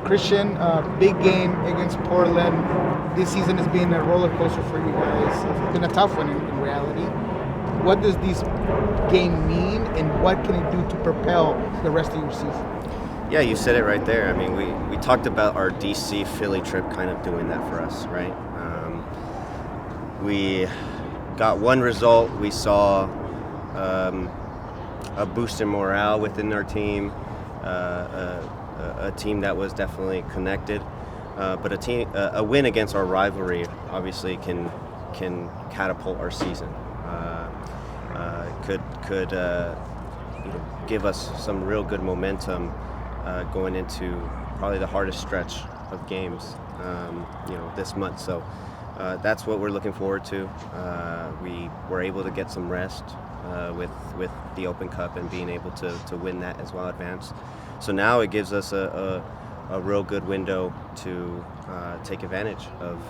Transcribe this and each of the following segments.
Christian, big game against Portland. This season has been a roller coaster for you guys. It's been a tough one in reality. What does this game mean, and what can it do to propel the rest of your season? Yeah, you said it right there. I mean, we talked about our DC Philly trip kind of doing that for us, right? We got one result. We saw a boost in morale within our team, a team that was definitely connected. But a win against our rivalry obviously can catapult our season. Could give us some real good momentum going into probably the hardest stretch of games this month. So that's what we're looking forward to. We were able to get some rest with the Open Cup and being able to win that as well, advance. So now it gives us a real good window to take advantage of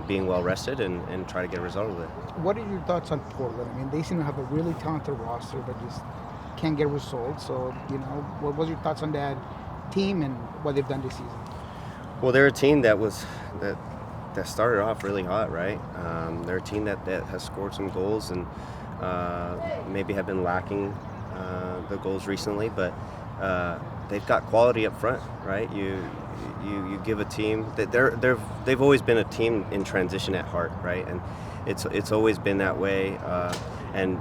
being well rested and try to get a result with it. What are your thoughts on Portland? I mean, they seem to have a really talented roster, but just can't get results. So, what was your thoughts on that team and what they've done this season? Well, they're a team that started off really hot, right? They're a team that has scored some goals and maybe have been lacking the goals recently, but they've got quality up front, right? You give a team that they've always been a team in transition at heart, right? And it's always been that way. And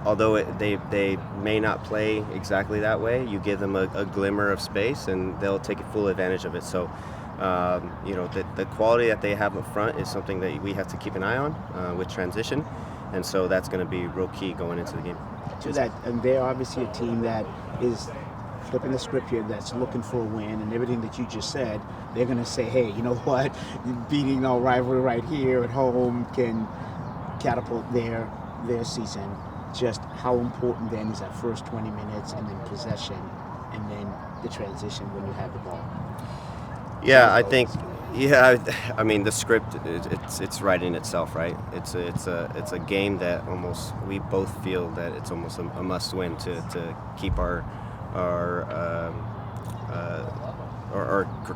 although they may not play exactly that way, you give them a glimmer of space and they'll take full advantage of it. So the quality that they have up front is something that we have to keep an eye on with transition, and so that's going to be real key going into the game. To that, and they're obviously a team that is flipping the script here, that's looking for a win, and everything that you just said, they're going to say, hey, you know what, beating our rivalry right here at home can catapult their season. Just how important then is that first 20 minutes and then possession and then the transition when you have the ball? Yeah, I think. Yeah, I mean the script. It's writing itself, right? It's a game that almost we both feel that it's almost a must-win to keep our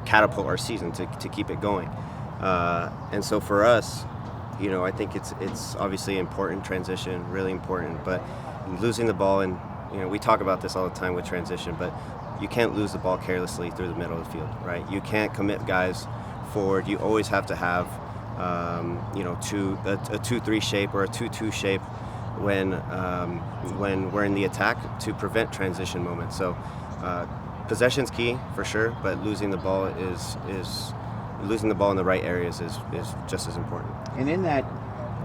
catapult our season to keep it going. And so for us, I think it's obviously important transition, really important. But losing the ball, and we talk about this all the time with transition, but you can't lose the ball carelessly through the middle of the field, right? You can't commit guys forward. You always have to have, a 2-3 shape or a 2-2 shape when we're in the attack to prevent transition moments. So possession's key for sure, but losing the ball losing the ball in the right areas is just as important. And in that,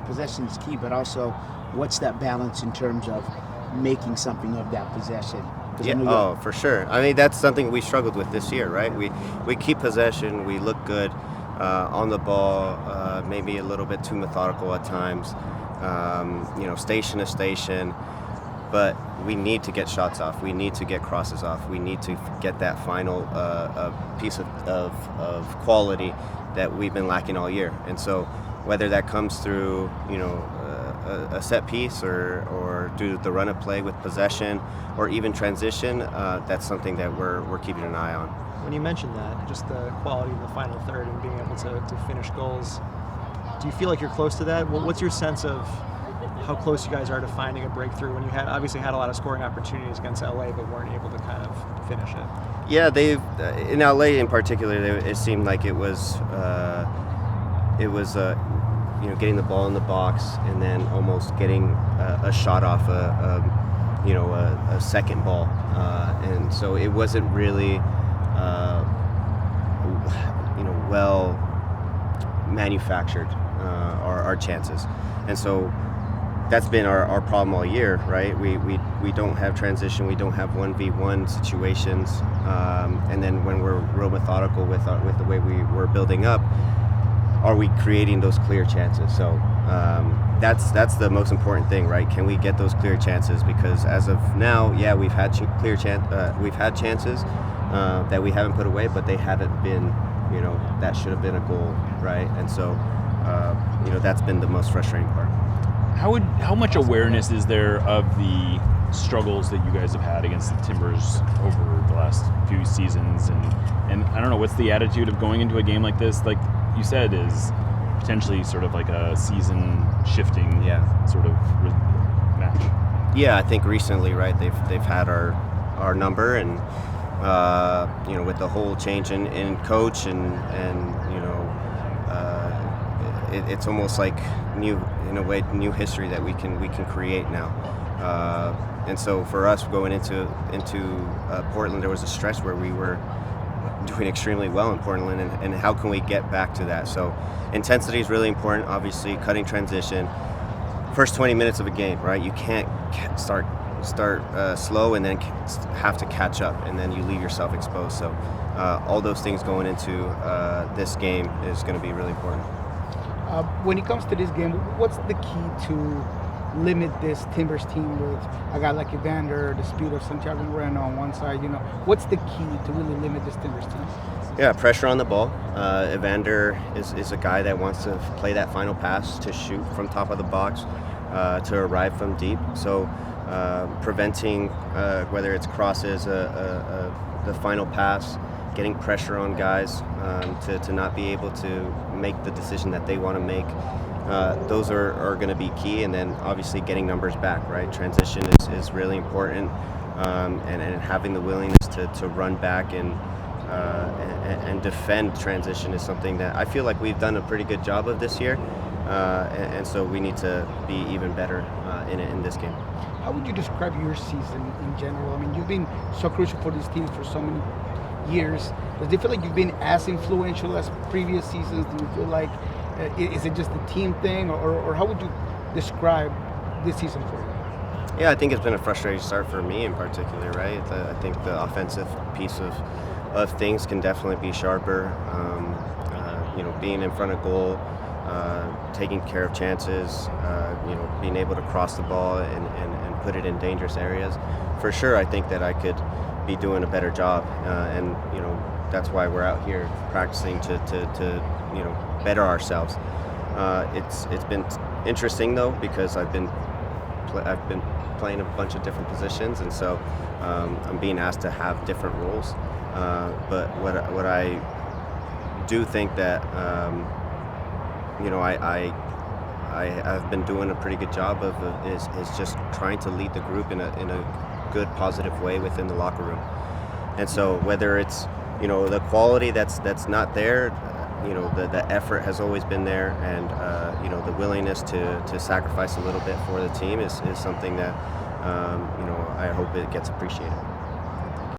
possession's key, but also what's that balance in terms of making something of that possession? Yeah, for sure. I mean, that's something we struggled with this year, right? We keep possession, we look good on the ball, maybe a little bit too methodical at times, station to station, but we need to get shots off, we need to get crosses off, we need to get that final piece of quality that we've been lacking all year. And so whether that comes through, a set piece or do the run of play with possession or even transition, that's something that we're keeping an eye on. When you mentioned that, just the quality in the final third and being able to finish goals, do you feel like you're close to that? What's your sense of how close you guys are to finding a breakthrough when you obviously had a lot of scoring opportunities against LA but weren't able to kind of finish it? Yeah, they've in LA in particular, it seemed like it was getting the ball in the box and then almost getting a shot off a second ball, and so it wasn't really well manufactured our chances, and so that's been our problem all year, right? We don't have transition, we don't have 1v1 situations, and then when we're real methodical with the way we're building up, are we creating those clear chances? So that's the most important thing, right? Can we get those clear chances? Because as of now, yeah, we've had chances that we haven't put away, but they haven't been, that should have been a goal, right? And so, that's been the most frustrating part. How much awareness is there of the struggles that you guys have had against the Timbers over the last few seasons, and And I don't know, what's the attitude of going into a game like this? Like you said, is potentially sort of like a season shifting sort of match. Yeah, I think recently, right, they've had our number, and with the whole change in coach and it's almost like new history that we can create now. And so for us going into Portland, there was a stretch where we were doing extremely well in Portland, and how can we get back to that? So intensity is really important, obviously, cutting transition. First 20 minutes of a game, right? You can't start slow and then have to catch up, and then you leave yourself exposed. So all those things going into this game is going to be really important. When it comes to this game, what's the key to limit this Timbers team with a guy like Evander, the speed of Santiago Moreno on one side? What's the key to really limit this Timbers team? Yeah, pressure on the ball. Evander is a guy that wants to play that final pass, to shoot from top of the box, to arrive from deep. So preventing whether it's crosses, the final pass, getting pressure on guys to not be able to make the decision that they want to make. Those are going to be key, and then obviously getting numbers back, right? Transition is really important, and having the willingness to run back and defend transition is something that I feel like we've done a pretty good job of this year, and so we need to be even better in this game. How would you describe your season in general? I mean, you've been so crucial for this team for so many years. Does it feel like you've been as influential as previous seasons? Do you feel like is it just a team thing, or how would you describe this season for you? Yeah, I think it's been a frustrating start for me in particular, right? I think the offensive piece of things can definitely be sharper. Being in front of goal, taking care of chances, being able to cross the ball and put it in dangerous areas. For sure, I think that I could be doing a better job, and that's why we're out here practicing to better ourselves. It's been interesting though, because I've been playing a bunch of different positions, and so I'm being asked to have different roles. But what I do think that I've been doing a pretty good job of is just trying to lead the group in a good, positive way within the locker room. And so whether it's the quality that's not there, the effort has always been there, and the willingness to sacrifice a little bit for the team is something that I hope it gets appreciated.